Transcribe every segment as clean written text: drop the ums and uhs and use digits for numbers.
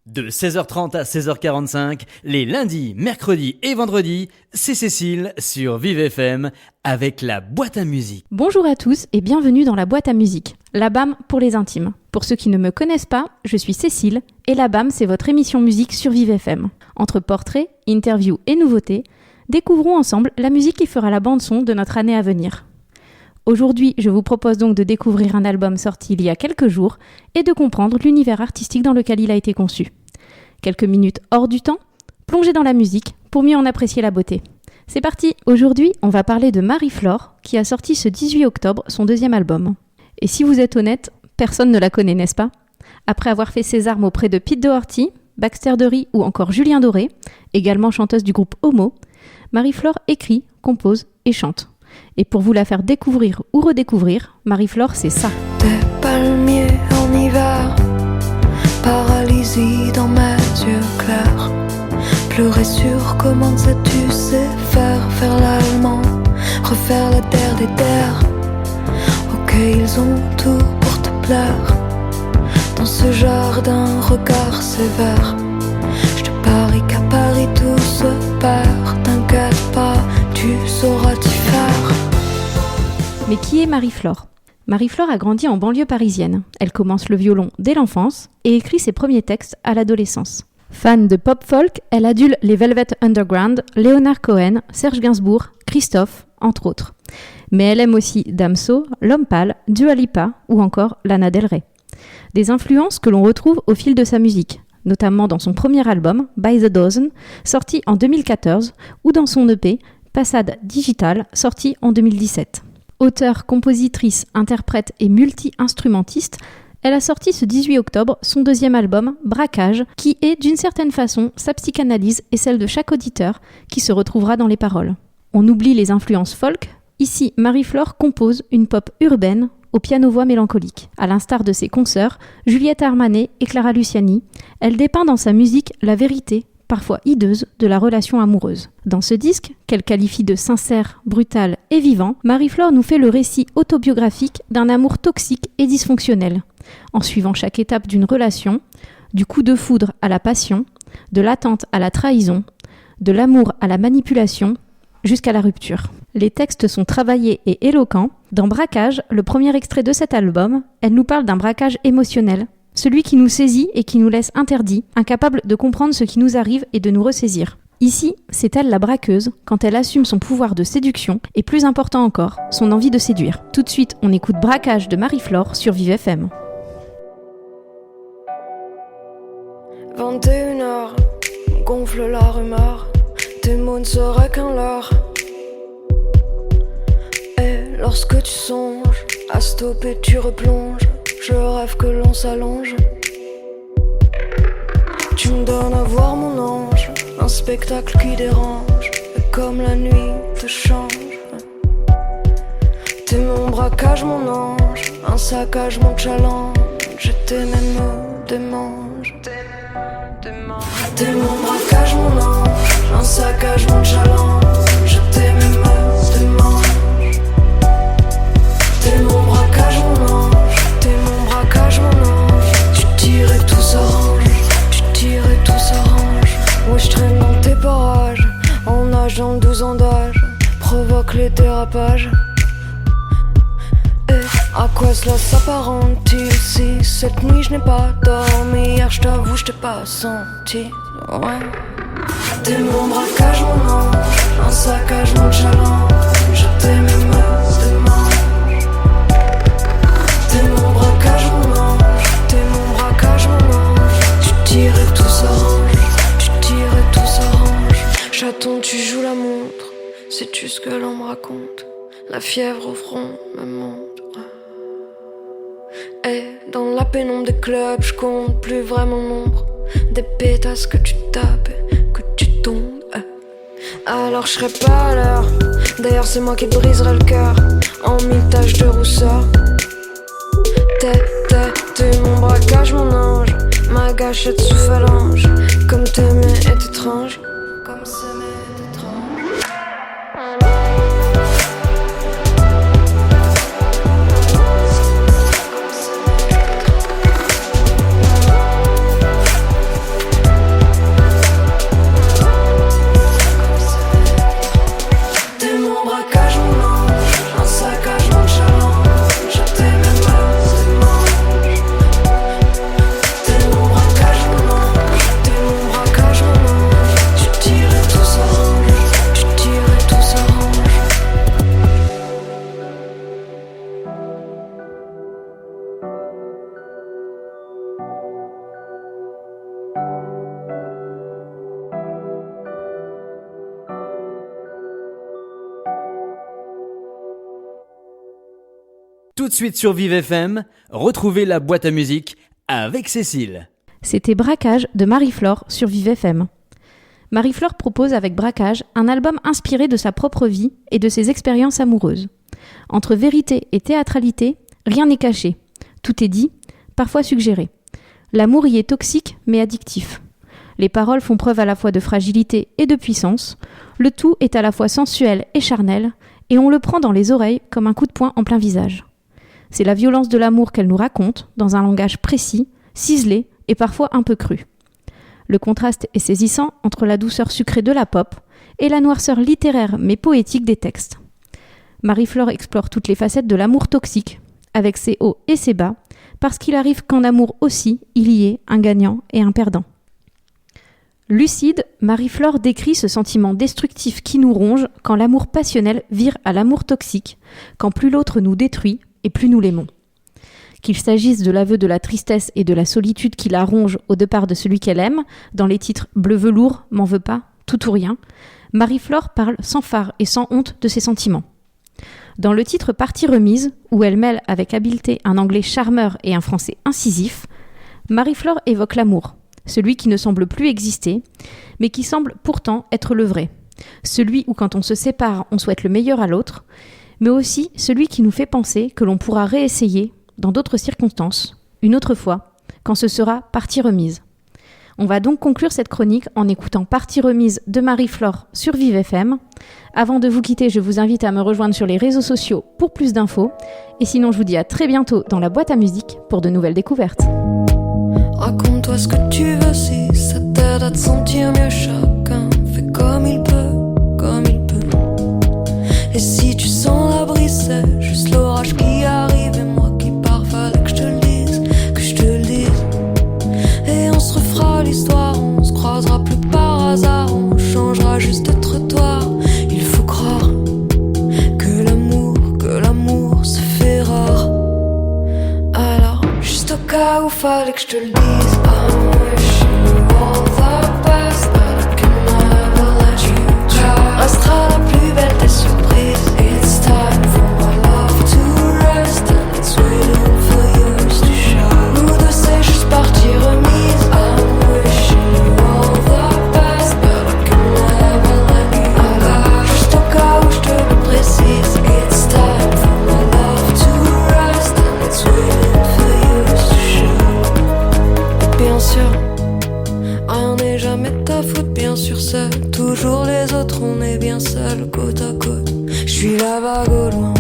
De 16h30 à 16h45, les lundis, mercredis et vendredis, c'est Cécile sur Vive FM avec la boîte à musique. Bonjour à tous et bienvenue dans la boîte à musique, la BAM pour les intimes. Pour ceux qui ne me connaissent pas, je suis Cécile et la BAM c'est votre émission musique sur Vive FM. Entre portraits, interviews et nouveautés, découvrons ensemble la musique qui fera la bande-son de notre année à venir. Aujourd'hui, je vous propose donc de découvrir un album sorti il y a quelques jours et de comprendre l'univers artistique dans lequel il a été conçu. Quelques minutes hors du temps, plongez dans la musique pour mieux en apprécier la beauté. C'est parti! Aujourd'hui, on va parler de Marie-Flore qui a sorti ce 18 octobre son deuxième album. Et si vous êtes honnête, personne ne la connaît, n'est-ce pas? Après avoir fait ses armes auprès de Pete Doherty, Baxter Dury ou encore Julien Doré, également chanteuse du groupe Homo, Marie-Flore écrit, compose et chante. Et pour vous la faire découvrir ou redécouvrir, Marie-Flore, c'est ça. Des palmiers en hiver, paralysie dans mes yeux clairs. Pleurer sur comment sais-tu sais faire l'allemand, refaire la terre des terres. Ok, ils ont tout pour te plaire. Dans ce jardin, regard sévère. Je te parie qu'à Paris tout se perd. T'inquiète pas, tu sauras t'y faire. Mais qui est Marie-Flore ? Marie-Flore a grandi en banlieue parisienne. Elle commence le violon dès l'enfance et écrit ses premiers textes à l'adolescence. Fan de pop-folk, elle adule les Velvet Underground, Leonard Cohen, Serge Gainsbourg, Christophe, entre autres. Mais elle aime aussi Damso, L'Homme Pâle, Dua Lipa ou encore Lana Del Rey. Des influences que l'on retrouve au fil de sa musique, notamment dans son premier album, By the Dozen, sorti en 2014, ou dans son EP, Passade Digital, sorti en 2017. Auteure, compositrice, interprète et multi-instrumentiste, elle a sorti ce 18 octobre son deuxième album, Braquage, qui est d'une certaine façon sa psychanalyse et celle de chaque auditeur qui se retrouvera dans les paroles. On oublie les influences folk. Ici, Marie-Flore compose une pop urbaine au piano-voix mélancolique. À l'instar de ses consoeurs, Juliette Armanet et Clara Luciani, elle dépeint dans sa musique la vérité, parfois hideuse, de la relation amoureuse. Dans ce disque, qu'elle qualifie de sincère, brutal et vivant, Marie-Flore nous fait le récit autobiographique d'un amour toxique et dysfonctionnel, en suivant chaque étape d'une relation, du coup de foudre à la passion, de l'attente à la trahison, de l'amour à la manipulation, jusqu'à la rupture. Les textes sont travaillés et éloquents. Dans Braquage, le premier extrait de cet album, elle nous parle d'un braquage émotionnel, celui qui nous saisit et qui nous laisse interdits, incapables de comprendre ce qui nous arrive et de nous ressaisir. Ici, c'est elle la braqueuse, quand elle assume son pouvoir de séduction, et plus important encore, son envie de séduire. Tout de suite, on écoute Braquage de Marie-Flore sur Vive FM. 21h, gonfle la rumeur, tes mots ne seraient qu'un leurre. Et lorsque tu songes à stopper, tu replonges. Je rêve que l'on s'allonge. Tu me donnes à voir mon ange, un spectacle qui dérange. Et comme la nuit te change. T'es mon braquage, mon ange, un saccage, mon challenge. T'es même démange. T'es mon braquage, mon ange, un saccage, mon challenge. T'es même démange. T'es mon braquage, mon ange. Mon ange, tu tires et tout s'arrange, Moi je traîne dans tes parages, en nageant 12 ans d'âge, provoque les dérapages. Et à quoi cela s'apparente-t-il si cette nuit je n'ai pas dormi? Hier je t'avoue je t'ai pas senti, ouais. T'es mon braquage, mon ange, un saccage, mon challenge. Je t'aime et me démange. T'es mon braquage, mon ange. T'es mon braquage, mon ange. Tu tires et tout s'arrange. Chaton, tu joues la montre. Sais-tu ce que l'on me raconte? La fièvre au front me monte. Et dans la pénombre des clubs, je compte plus vraiment le nombre des pétasses que tu tapes et que tu tombes. Alors je serai pas à l'heure. D'ailleurs c'est moi qui te briserai le cœur en 1000 taches de rousseur. T'es mon braquage, mon ange, ma gâchette sous phalange. Comme t'aimer est étrange, comme s'aimer est étrange. Tout de suite sur Vive FM, retrouvez la boîte à musique avec Cécile. C'était Braquage de Marie-Flore sur Vive FM. Marie-Flore propose avec Braquage un album inspiré de sa propre vie et de ses expériences amoureuses. Entre vérité et théâtralité, rien n'est caché. Tout est dit, parfois suggéré. L'amour y est toxique mais addictif. Les paroles font preuve à la fois de fragilité et de puissance. Le tout est à la fois sensuel et charnel, et on le prend dans les oreilles comme un coup de poing en plein visage. C'est la violence de l'amour qu'elle nous raconte, dans un langage précis, ciselé et parfois un peu cru. Le contraste est saisissant entre la douceur sucrée de la pop et la noirceur littéraire mais poétique des textes. Marie-Flore explore toutes les facettes de l'amour toxique, avec ses hauts et ses bas, parce qu'il arrive qu'en amour aussi, il y ait un gagnant et un perdant. Lucide, Marie-Flore décrit ce sentiment destructif qui nous ronge quand l'amour passionnel vire à l'amour toxique, quand plus l'autre nous détruit et plus nous l'aimons. Qu'il s'agisse de l'aveu de la tristesse et de la solitude qui la ronge au départ de celui qu'elle aime, dans les titres Bleu velours, M'en veux pas, Tout ou rien, Marie-Flore parle sans phare et sans honte de ses sentiments. Dans le titre Partie remise, où elle mêle avec habileté un anglais charmeur et un français incisif, Marie-Flore évoque l'amour, celui qui ne semble plus exister, mais qui semble pourtant être le vrai. Celui où quand on se sépare, on souhaite le meilleur à l'autre, mais aussi celui qui nous fait penser que l'on pourra réessayer, dans d'autres circonstances, une autre fois, quand ce sera partie remise. On va donc conclure cette chronique en écoutant Partie remise de Marie-Flore sur Vive FM. Avant de vous quitter, je vous invite à me rejoindre sur les réseaux sociaux pour plus d'infos. Et sinon, je vous dis à très bientôt dans la boîte à musique pour de nouvelles découvertes. Raconte-toi ce que tu veux si ça t'aide à te sentir mieux. Chacun fait comme il peut, comme il peut. Et si tu sens la brise, c'est juste l'orage qui arrive. Et moi qui pars, fallait que je te le dise, que je te le dise. Et on se refera l'histoire, on se croisera plus par hasard. On changera juste de trottoir. Il faut croire que l'amour se fait rare. Alors, juste au cas où fallait que je te le dise, I'm wishing you all the best, but I can never let you go. Restera la plus belle des surprises. It's time for my love to rest, and it's waiting for yours to show. Nous deux c'est juste partie remise. I'm wishing you all the best, but I can never let you go. Juste au cas où je te le précise. It's time for my love to rest, and it's waiting for yours to show. Bien sûr, rien n'est jamais ta faute, bien sûr c'est toujours les autres, on est bien seuls côte à côte. Je suis la vague au loin,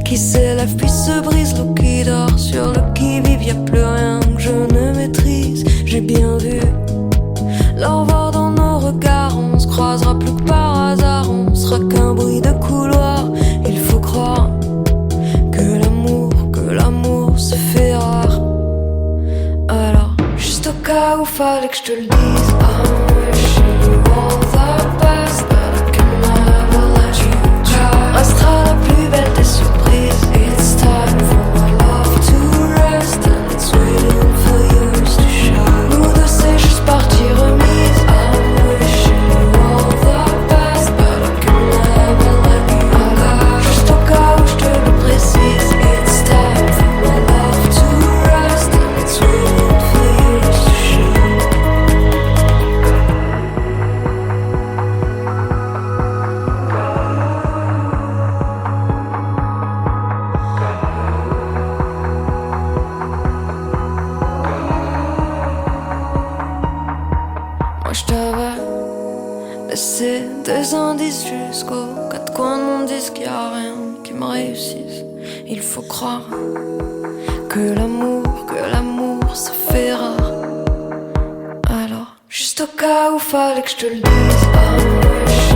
qui s'élève puis se brise, l'eau qui dort sur le qui-vive, y'a plus rien que je ne maîtrise. J'ai bien vu l'envers dans nos regards, on se croisera plus que par hasard, on sera qu'un bruit de couloir. Il faut croire que l'amour se fait rare. Alors, juste au cas où fallait que je te le dise, I'm wishing you all the best, but I can never let you go. Restera la plus belle des surprises. It's time for my love to rest, and it's waiting for yours to show. Nous deux c'est juste partie remise. I'm wishing you all the best, but I can never let you go. Juste au cas où je te le précise. It's time for my love to rest, and it's waiting for yours to show. Moi je t'avais laissé des indices jusqu'aux quatre coins de mon disque. Y'a rien qui me réussisse. Il faut croire que l'amour se fait rare. Alors, juste au cas où fallait que je te le dise, I'm wishing